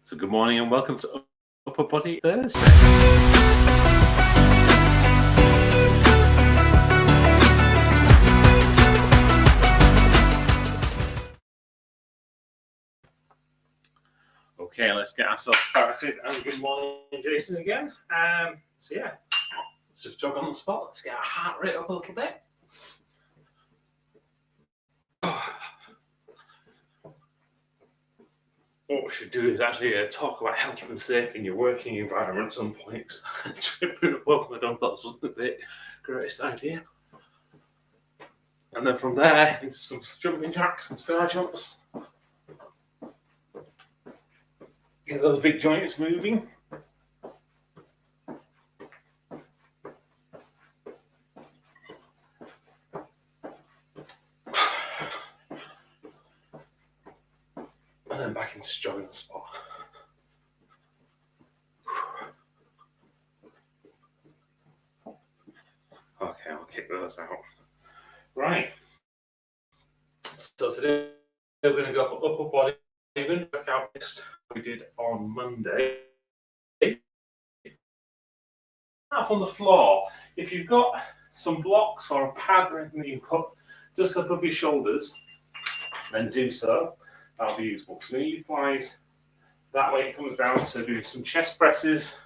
So good morning and welcome to Upper Body Thursday. Okay, let's get ourselves started. And good morning, Jason, again. So yeah, let's just jog on the spot. Let's get our heart rate up a little bit. What we should do is actually talk about health and safety in your working environment at some point. Welcome, I don't thought this wasn't the greatest idea. And then from there, into some jumping jacks, some star jumps. Get those big joints moving. And then back into jogging the spot. Okay, I'll kick those out. Right. So today we're going to go for upper body workout list we did on Monday. Up on the floor. If you've got some blocks or a pad or anything that you put just above your shoulders, then do so. That'll be useful. So you flies that way. It comes down to doing some chest presses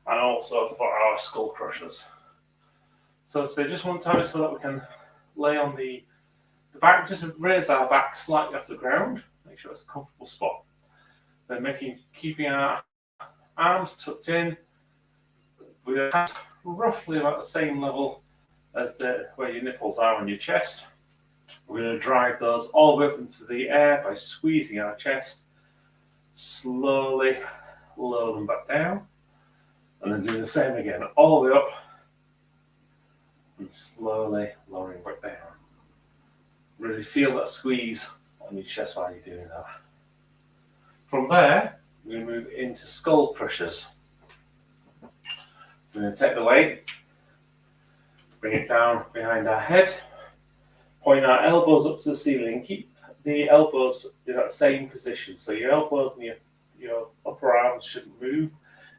and also for our skull crushers. So just one time so that we can lay on the back, just raise our back slightly off the ground. Make sure it's a comfortable spot. Then keeping our arms tucked in with our hands roughly about the same level as where your nipples are on your chest. We're going to drive those all the way up into the air by squeezing our chest. Slowly lower them back down. And then do the same again, all the way up. And slowly lowering back down. Really feel that squeeze on your chest while you're doing that. From there, we're going to move into skull crushers. So we're going to take the weight, bring it down behind our head, point our elbows up to the ceiling, keep the elbows in that same position. So your elbows and your upper arms shouldn't move,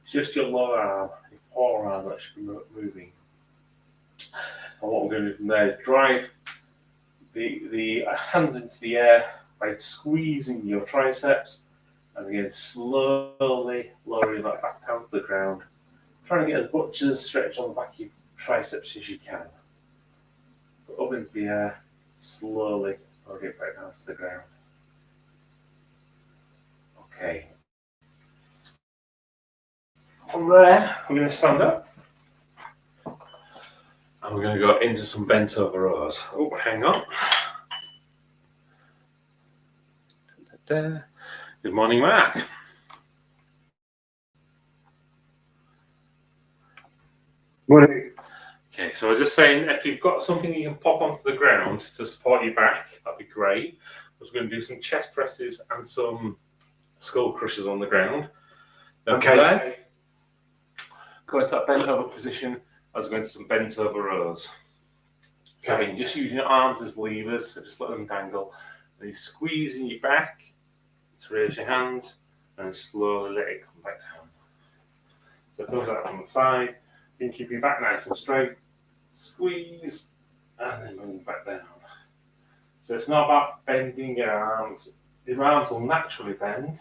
it's just your lower arm, your forearm that should be moving. And what we're going to do from there is drive the hands into the air by squeezing your triceps, and again slowly lowering that back down to the ground, trying to get as much as stretch on the back of your triceps as you can. So up into the air, slowly lowering it back down to the ground. Okay. From there, we're going to stand up. And we're going to go into some bent over rows. Oh, hang on. Good morning, Mark. Morning. Okay, so I was just saying, if you've got something you can pop onto the ground to support your back, that'd be great. We're going to do some chest presses and some skull crushers on the ground. Then Okay. There, go into that bent over position. I was going to some bent over rows. So again, just using your arms as levers, so just let them dangle. And you're squeezing your back to raise your hands and slowly let it come back down. So it goes out from the side. You can keep your back nice and straight. Squeeze and then bring it back down. So it's not about bending your arms. Your arms will naturally bend.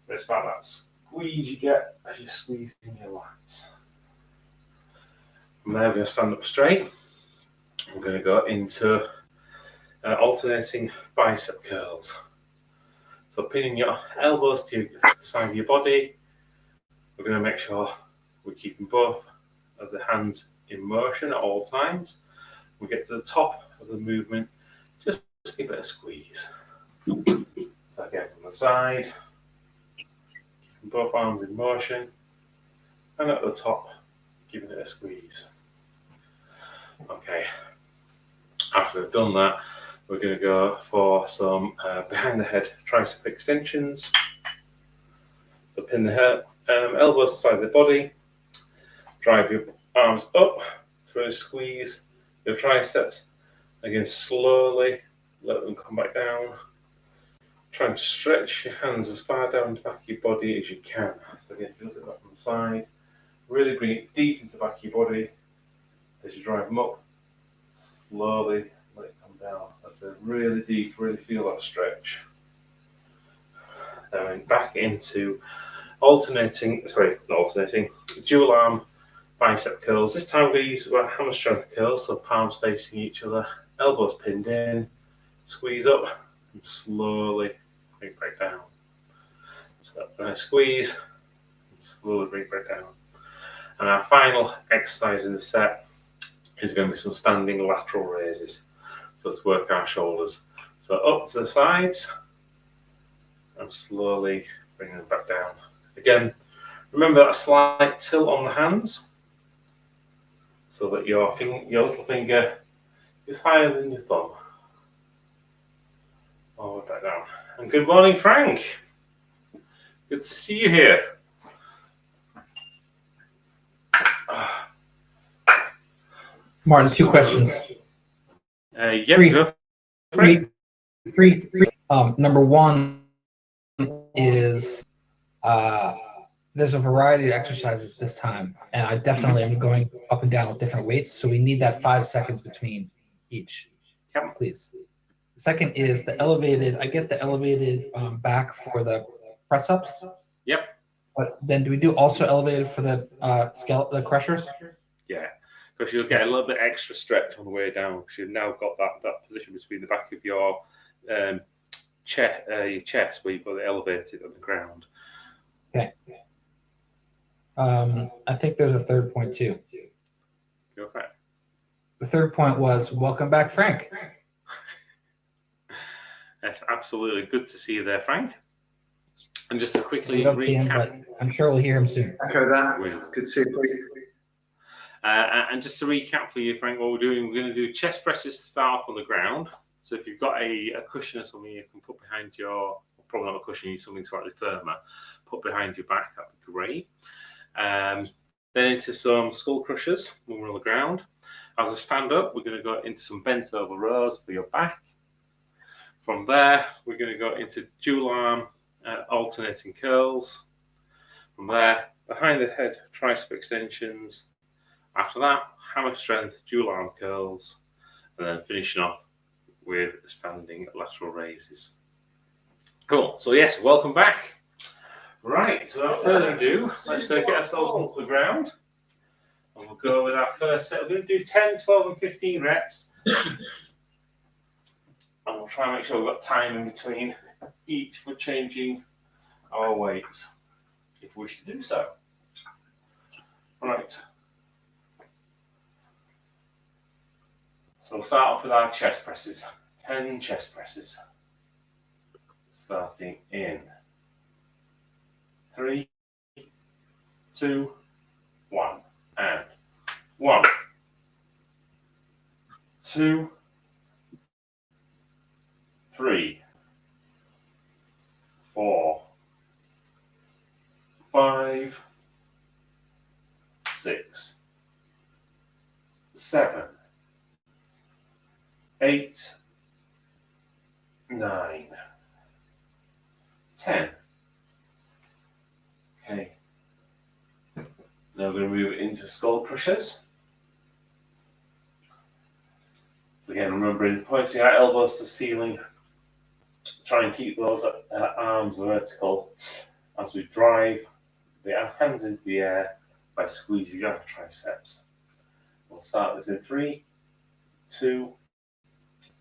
But it's about that squeeze you get as you're squeezing your lats. From there, we're going to stand up straight. We're going to go into alternating bicep curls. So pinning your elbows to the side of your body, we're going to make sure we're keeping both of the hands in motion at all times. We get to the top of the movement, just give it a squeeze. So again, from the side, keeping both arms in motion, and at the top, giving it a squeeze. Okay, after we've done that, we're going to go for some behind the head tricep extensions. So pin the head, elbows to the side of the body, drive your arms up through a squeeze your triceps, again slowly let them come back down. trying to stretch your hands as far down the back of your body as you can. So again, if you look at that from the side, really bring it deep into the back of your body as you drive them up. Slowly let it come down. That's a really deep, really feel that stretch. Then back into dual arm bicep curls. This time we use hammer strength curls, so palms facing each other, elbows pinned in, squeeze up and slowly bring back down. So nice squeeze and slowly bring back down. And our final exercise in the set is going to be some standing lateral raises. So let's work our shoulders. So up to the sides and slowly bring them back down. Again, remember that slight tilt on the hands so that your little finger is higher than your thumb. All back down. And good morning, Frank. Good to see you here. Martin, 2 questions. Three. Number 1 is there's a variety of exercises this time, and I definitely am going up and down with different weights, so we need that 5 seconds between each. Yep. Please. The second is the elevated. I get the elevated back for the press ups. Yep. But then do we do also elevated for the the crushers? Yeah, because you'll get a little bit extra stretch on the way down. Because you've now got that position between the back of your chest where you've got it elevated on the ground. Okay. I think there's a third point too. Go for it. The third point was welcome back, Frank. That's absolutely good to see you there, Frank. And just to quickly We don't see him, recap, but I'm sure we'll hear him soon. Echo that. Good to see you. and just to recap for you, Frank, what we're doing, we're going to do chest presses to start off on the ground. So if you've got a cushion or something you can put behind your, probably not a cushion, you need something slightly firmer, put behind your back, that'd be great. Then into some skull crushers when we're on the ground. As we stand up, we're going to go into some bent over rows for your back. From there, we're going to go into dual arm alternating curls. From there, behind the head tricep extensions. After that, hammer strength dual arm curls, and then finishing off with standing lateral raises. Cool. So yes, welcome back. Right. So without further ado, let's get ourselves onto the ground, and we'll go with our first set. We're going to do 10, 12, and 15 reps. And we'll try and make sure we've got time in between each for changing our weights, if we wish to do so. Right. So we'll start off with our chest presses. 10 chest presses. Starting in 3, 2, 1, and 1, 2, 3, 4, 5, 6, 7, 8, 9, 10. Okay. Now we're going to move into skull crushers. So again, remembering pointing our elbows to the ceiling. Try and keep those arms vertical as we drive the hands into the air by squeezing our triceps. We'll start this in 3, 2,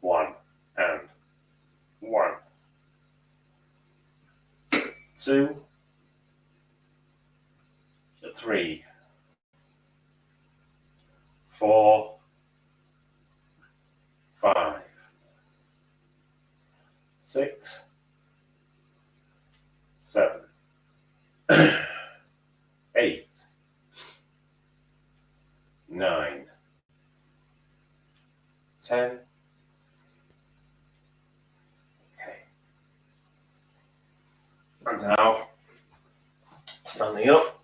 1, and 1, 2, 3, 4, 5, 6, 7, 8, 9, 10. Okay. And now, standing up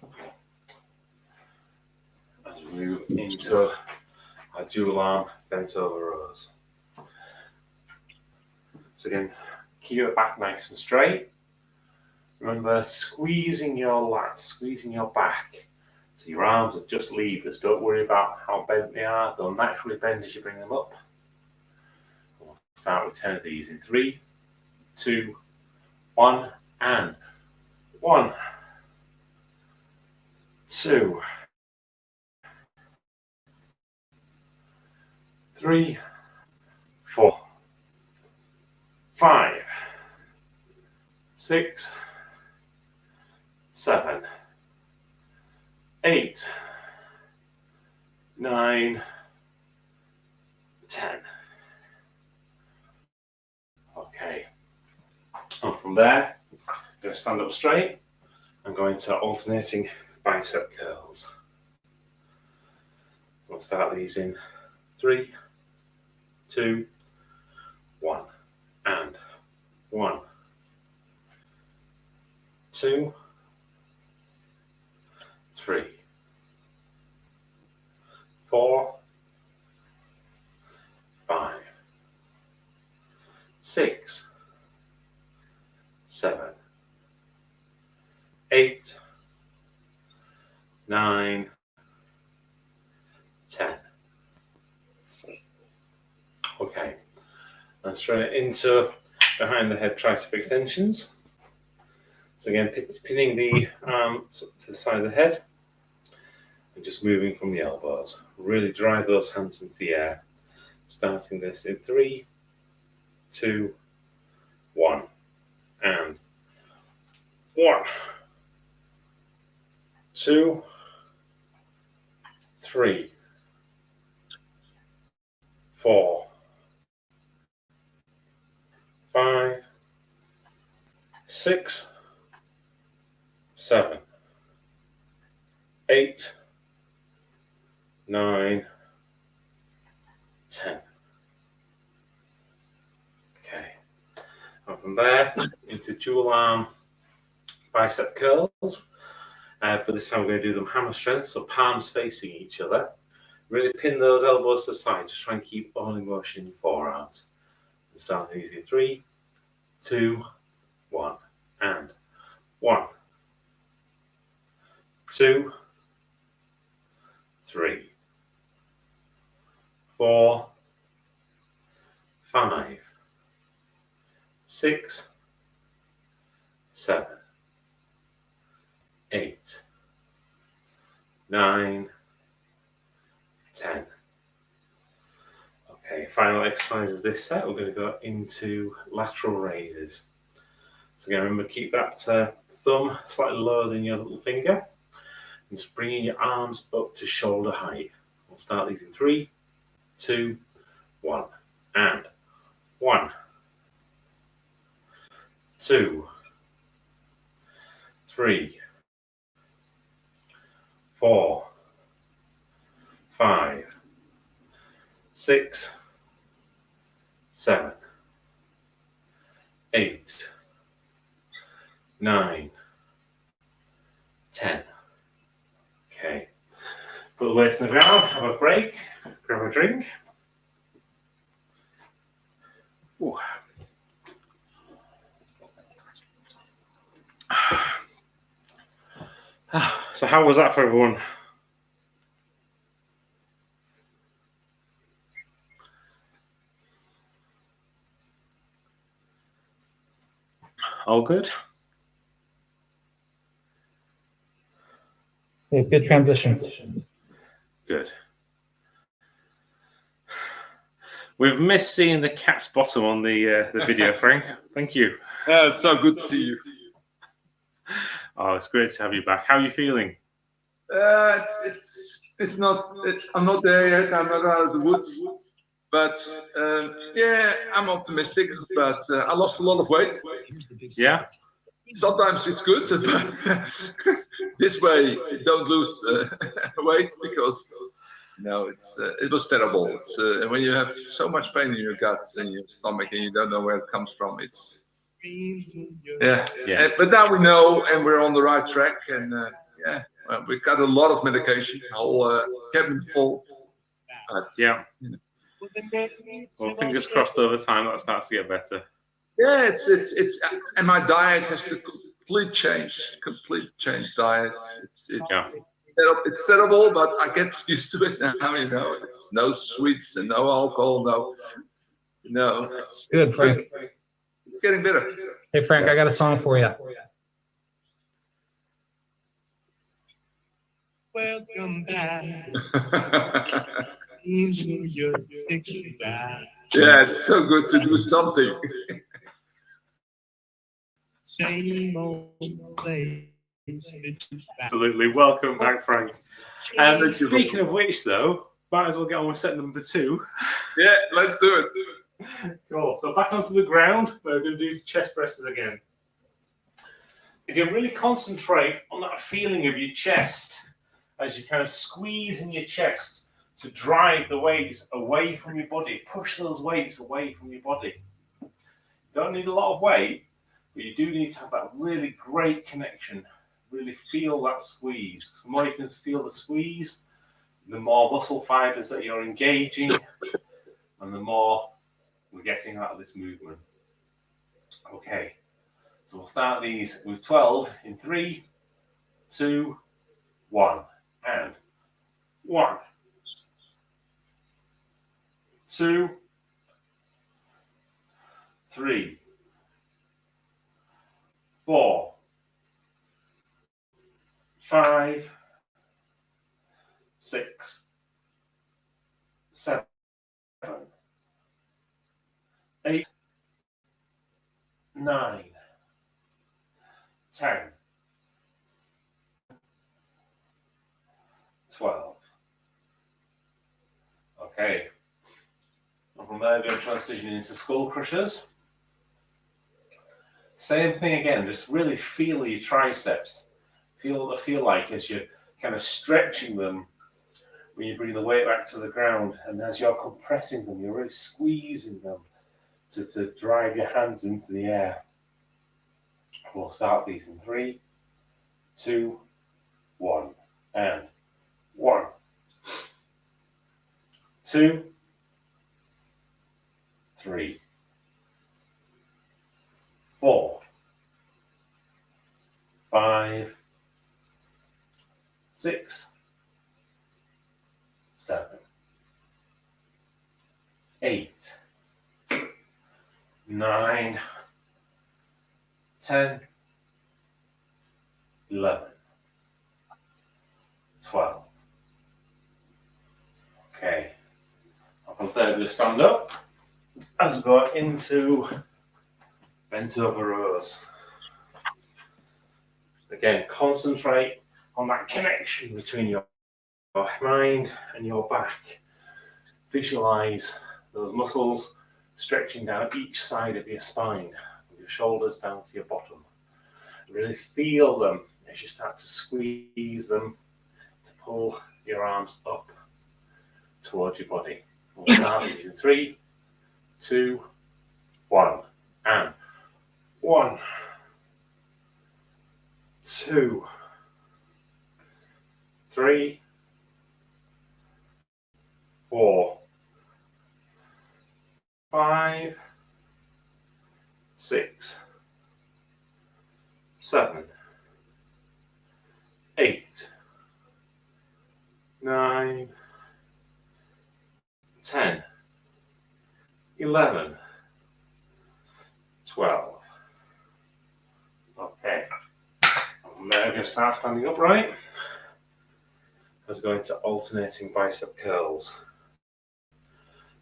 as we move into our dual arm bent over rows. So again, Keep your back nice and straight. Remember, squeezing your lats, squeezing your back. So your arms are just levers. Don't worry about how bent they are. They'll naturally bend as you bring them up. We'll start with 10 of these in 3, 2, 1, and 1, 2, 3, 4, 5, 6, 7, 8, 9, 10. Okay. And from there, I'm going to stand up straight. I'm going to alternating bicep curls. We'll start these in 3, 2, 1, and 1, 2, 3, 4, 5, 6, 7, 8, 9, 10. Okay, and straight into behind the head tricep extensions. So again, pinning the arm to the side of the head and just moving from the elbows. Really drive those hands into the air. Starting this in 3, 2, 1, and 1, 2, 3, 4, 5, 6, 7, 8, 9, 10. Okay. And from there into dual arm bicep curls. But this time we're going to do them hammer strength, so palms facing each other. Really pin those elbows to the side. Just try and keep all in motion in your forearms. And starting these in 3, 2, 1, and 1, 2, 3, 4, 5, 6, 7, 8, 9, 10. Okay, final exercise of this set, we're going to go into lateral raises. So again, remember, keep that thumb slightly lower than your little finger. And just bringing your arms up to shoulder height. We'll start these in 3, 2, 1, and 1, 2, 3, 4, 5, 6, 7, 8, 9, 10. Okay. Put the weights on the ground, have a break, grab a drink. Ooh. So how was that for everyone? All good? Yeah, good transitions. Good. We've missed seeing the cat's bottom on the video, Frank. Thank you. Yeah, it's so good to see you. Oh, it's great to have you back. How are you feeling? It's not. I'm not there yet. I'm not out of the woods, but yeah, I'm optimistic. But I lost a lot of weight. Yeah. Sometimes it's good, but this way you don't lose weight because it was terrible. It's when you have so much pain in your guts and your stomach and you don't know where it comes from. It's yeah. But now we know and we're on the right track. And yeah, well, we've got a lot of medication, whole cabin full. But, yeah. You know. Well, fingers crossed over time that starts to get better. Yeah, it's and my diet has to complete change diet. Yeah. It's terrible, but I get used to it now. You know, it's no sweets and no alcohol, no. Good, Frank. It's getting better. Hey, Frank, I got a song for you. Welcome back. Yeah, it's so good to do something. Same old place. Absolutely. Welcome back, Frank. Speaking of which, though, might as well get on with set number 2. Yeah, let's do it. Cool. So back onto the ground. We're going to do chest presses again. Again, really concentrate on that feeling of your chest as you kind of squeeze in your chest to drive the weights away from your body. Push those weights away from your body. You don't need a lot of weight, but you do need to have that really great connection. Really feel that squeeze. Because the more you can feel the squeeze, the more muscle fibers that you're engaging, and the more we're getting out of this movement. Okay, so we'll start these with 12 in 3, 2, 1, and 1, 2, 3, 4, 5, 6, 7, 8, 9, 10, 12. Okay. And from there, we're going to transition into skull crushers. Same thing again, just really feel your triceps. Feel what they feel like as you're kind of stretching them when you bring the weight back to the ground. And as you're compressing them, you're really squeezing them to drive your hands into the air. We'll start these in 3, 2, 1, and 1, 2, 3, 4, 5, 6, 7, 8, 9, 10, 11, 12. Okay. From there, we stand up as we go into bent over rows. Again, concentrate on that connection between your mind and your back. Visualize those muscles stretching down each side of your spine, from your shoulders down to your bottom. Really feel them as you start to squeeze them to pull your arms up towards your body. We'll start these in 3, 2, 1, and 1, 2, 3, 4, 5, 6, 7, 8, 9, 10, 11, 12. Okay. I'm now going to start standing upright as we're going to alternating bicep curls.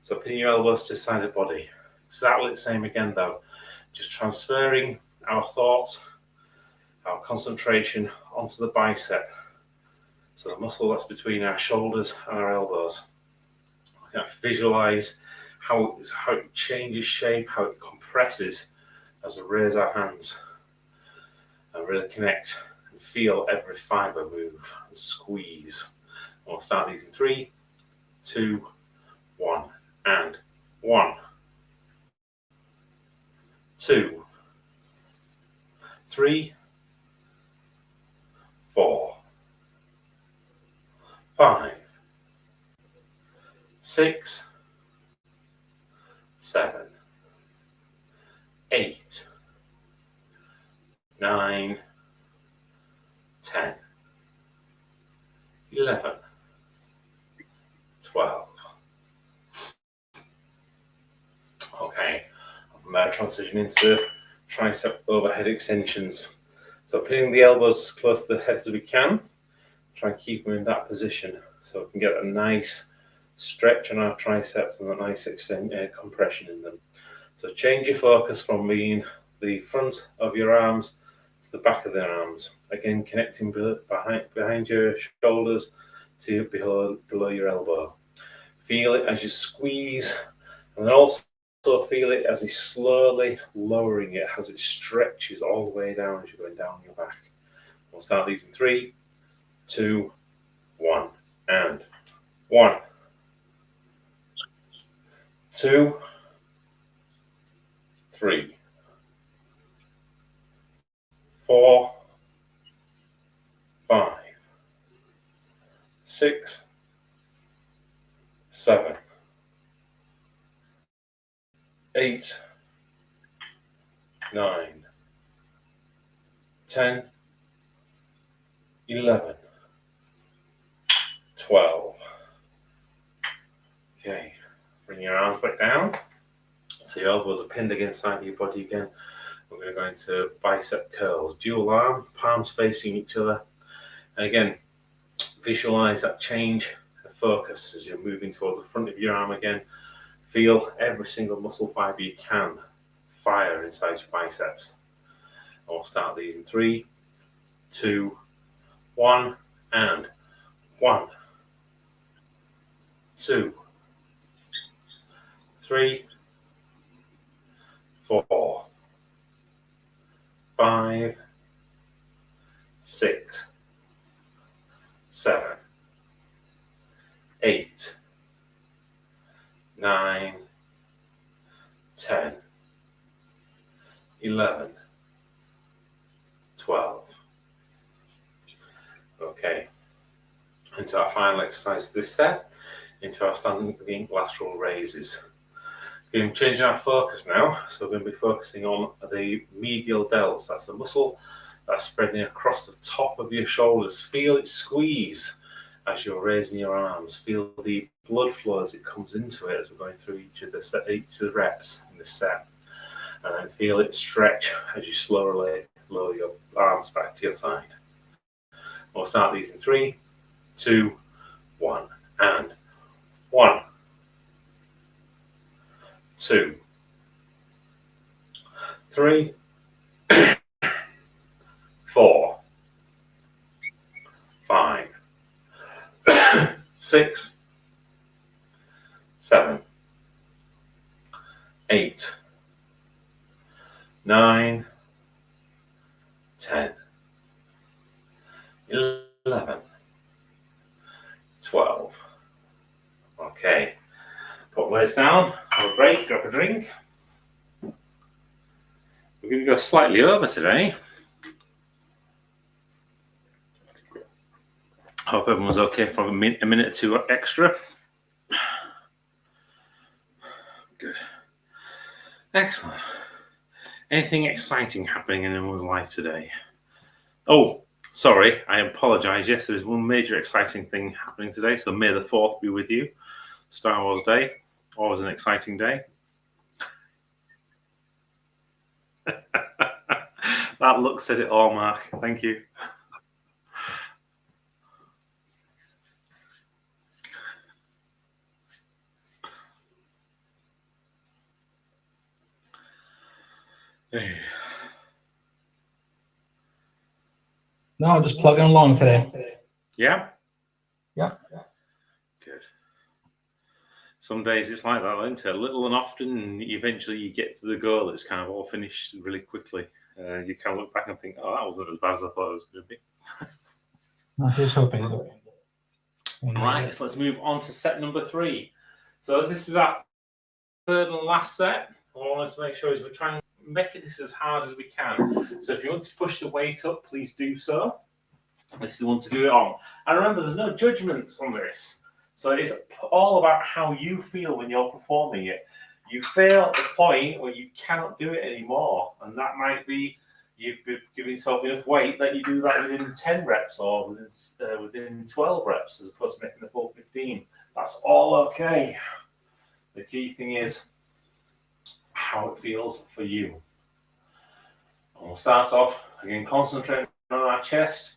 So pin your elbows to the side of the body. Exactly the same again though. Just transferring our thoughts, our concentration onto the bicep. So the muscle that's between our shoulders and our elbows. We can visualize how it changes shape, how it compresses as we raise our hands and really connect and feel every fiber move and squeeze. We'll start these in 3, 2, 1, and 1, 2, 3, 4, 5, 6, 7, 8, 9, 10, 11, 12. Okay, I'm now transitioning into tricep overhead extensions. So pinning the elbows as close to the head as we can. Try and keep them in that position so we can get a nice stretch on our triceps and a nice compression in them. So change your focus from being the front of your arms to the back of the arms. Again, connecting behind your shoulders to below your elbow. Feel it as you squeeze, and then also feel it as you slowly lowering it as it stretches all the way down as you're going down your back. We'll start these in 3, 2, 1, and 1, 2, 3, 4, 5, 6, 7, 8, 9, 10, 11, 12. Okay, bring your arms back down. So your elbows are pinned against the side of your body again. We're going to go into bicep curls. Dual arm, palms facing each other. And again, visualize that change of focus as you're moving towards the front of your arm again. Feel every single muscle fiber you can fire inside your biceps. And we'll start these in 3, 2, 1, and 1, 2, 3, 4, 5, 6, 7, 8, 9, 10, 11, 12. Okay, into our final exercise of this set, into our standing lateral raises. We're going to change our focus now, so we're going to be focusing on the medial delts. That's the muscle that's spreading across the top of your shoulders. Feel it squeeze as you're raising your arms. Feel the blood flow as it comes into it as we're going through each of the reps in this set. And then feel it stretch as you slowly lower your arms back to your side. We'll start these in 3, 2, 1, and 1, 2, 3, 4, 5, 6, 7, 8, 9, 10, 11, 12. Okay, put weights down, have a break, grab a drink. We're going to go slightly over today. Hope everyone's okay for a minute or two extra. Good. Excellent. Anything exciting happening in anyone's life today? Oh, sorry, I apologise. Yes, there is one major exciting thing happening today. So may the 4th be with you. Star Wars Day. Always an exciting day. That look said it all, Mark. Thank you. Hey. No, just plugging along today. Yeah? Yeah. Good. Some days it's like that, isn't it? Little and often, and eventually you get to the goal. It's kind of all finished really quickly. You kind of look back and think, oh, that wasn't as bad as I thought it was going to be. No, here's hoping. Right, so let's move on to set number 3. So as this is our third and last set, what I want to make sure is we're trying to make this as hard as we can. So if you want to push the weight up, please do so. This is the one to do it on. And remember, there's no judgments on this. So it's all about how you feel when you're performing it. you fail at the point where you cannot do it anymore. And that might be you've been giving yourself enough weight that you do that within 10 reps or within 12 reps as opposed to making the full 15. That's all okay. The key thing is how it feels for you. And we'll start off again, concentrating on our chest,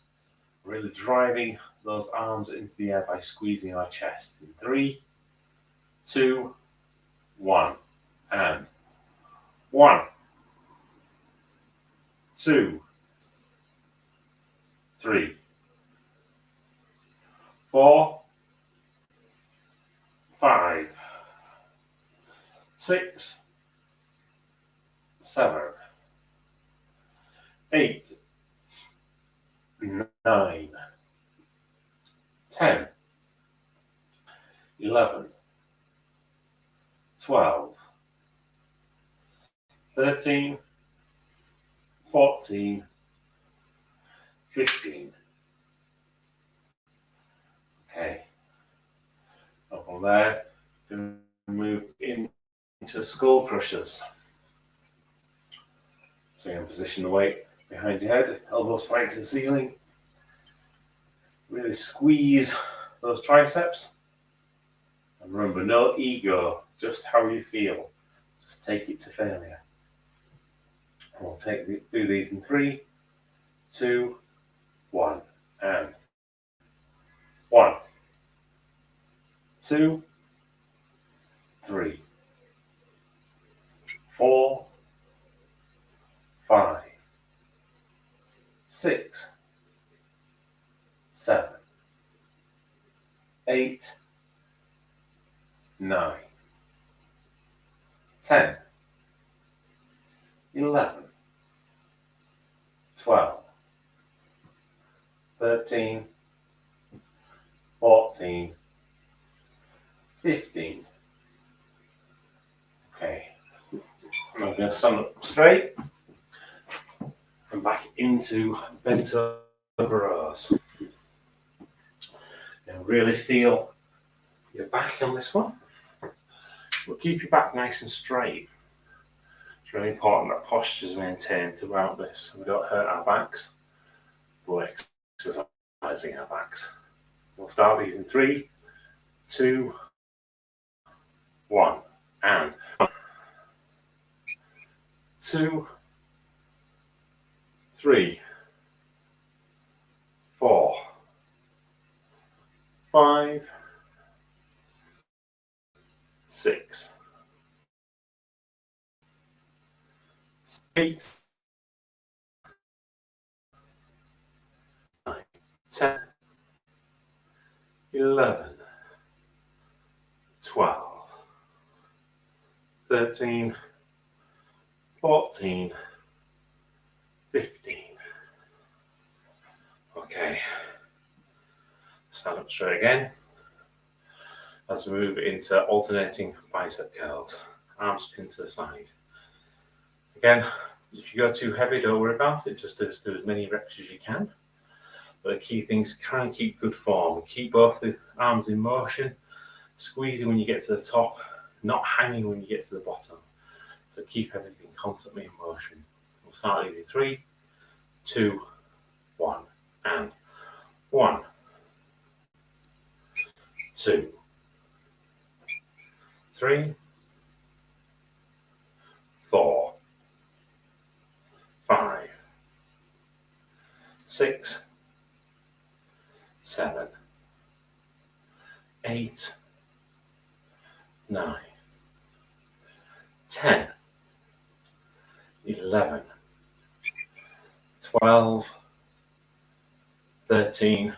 really driving those arms into the air by squeezing our chest. In 3, 2, 1, and 1, 2, 3, 4, 5, 6, 7, 8, 9, 10, 11, 12, 13, 14, 15. Okay. Up on there, going to move into skull crushers. So you're going to position the weight behind your head, elbows point to the ceiling. Really squeeze those triceps. And remember, no ego, just how you feel. Just take it to failure. And we'll do these in 3, 2, 1, and 1, 2, 3, 4, 5, 6, 7, 8, 9, 10, 11, 12, 13, 14, 15. Okay, I'm going to stand up straight and back into bent over rows. Now really feel your back on this one. We'll keep your back nice and straight. It's really important that posture is maintained throughout this so we don't hurt our backs, but we're exercising our backs. We'll start these in 3, 2, 1, and 1, 2, 3, 4, 5, 6, 8, 9, 10, 11, 12, 13, 14, 15. Okay, stand up straight again as we move into alternating bicep curls. Arms pinned to the side. Again, if you go too heavy, don't worry about it. Just do as many reps as you can. But the key thing is try and keep good form. Keep both the arms in motion, squeezing when you get to the top, not hanging when you get to the bottom. So keep everything constantly in motion. We'll start these in 3, 2, 1, and 1, 2, 3, 4, 5, 6, 7, 8, 9, 10, 11, 12, 13,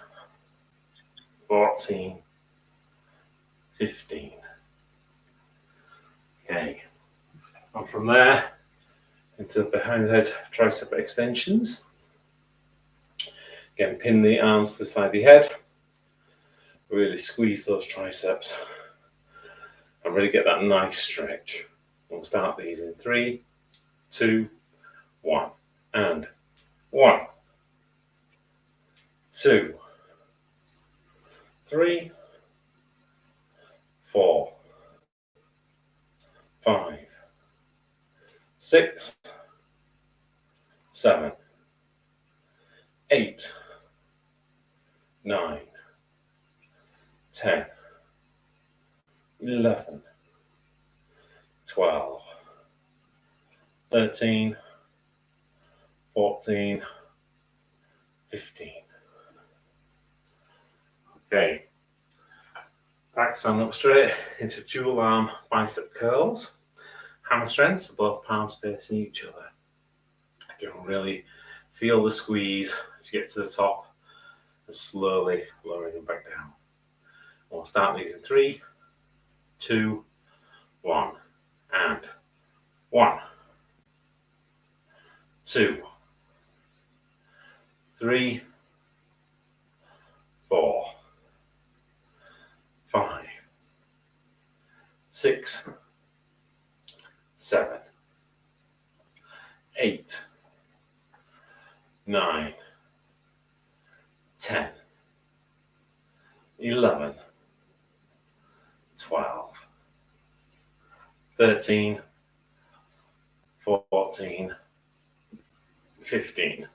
14, 15. Okay, and from there into behind the head tricep extensions. Again, pin the arms to the side of the head. Really squeeze those triceps and really get that nice stretch. We'll start these in 3, 2, 1, and 1, 2, 3, 4, 5, 6, 7, 8, 9, 10, 11, 12, 13, 14, 15. Okay. Back to stand up straight into dual arm bicep curls. Hammer strength, so both palms facing each other. You can really feel the squeeze as you get to the top and slowly lowering them back down. We'll start these in 3, 2, 1, and 1, 2, 3, 4, 5, 6, 7, 8, 9, 10, 11, 12, 13, 14, 15.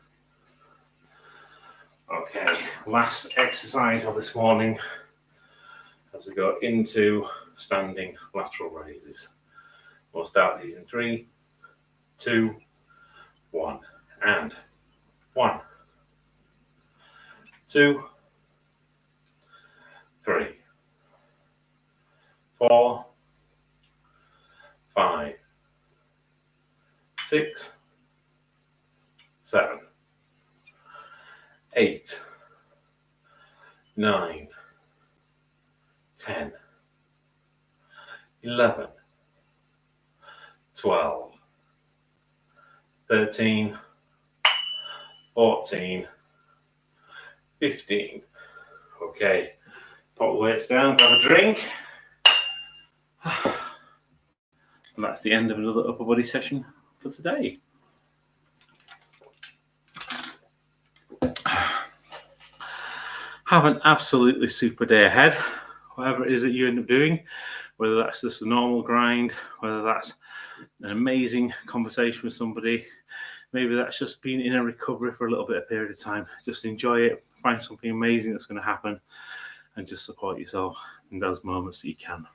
Okay, last exercise of this morning as we go into standing lateral raises. We'll start these in 3, 2, 1, and 1, 2, 3, 4, 5, 6, 7, 8, 9, 10, 11, 12, 13, 14, 15. Okay, put the weights down, grab a drink. And that's the end of another upper body session for today. Have an absolutely super day ahead, whatever it is that you end up doing, whether that's just a normal grind, whether that's an amazing conversation with somebody, maybe that's just been in a recovery for a little bit of period of time. Just enjoy it, find something amazing that's going to happen, and just support yourself in those moments that you can.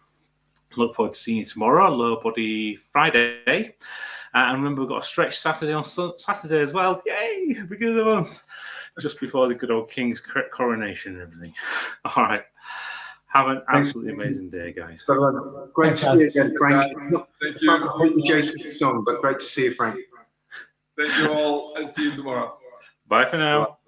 Look forward to seeing you tomorrow, Low Body Friday. And remember, we've got a stretch Saturday on Saturday as well. Yay! Beginning of the month. Just before the good old King's coronation and everything. All right. Have an absolutely amazing day, guys. Great to see you again, Frank. Thank you. Not completely Jason's song, but great to see you, Frank. Thank you all, and see you tomorrow. Bye for now.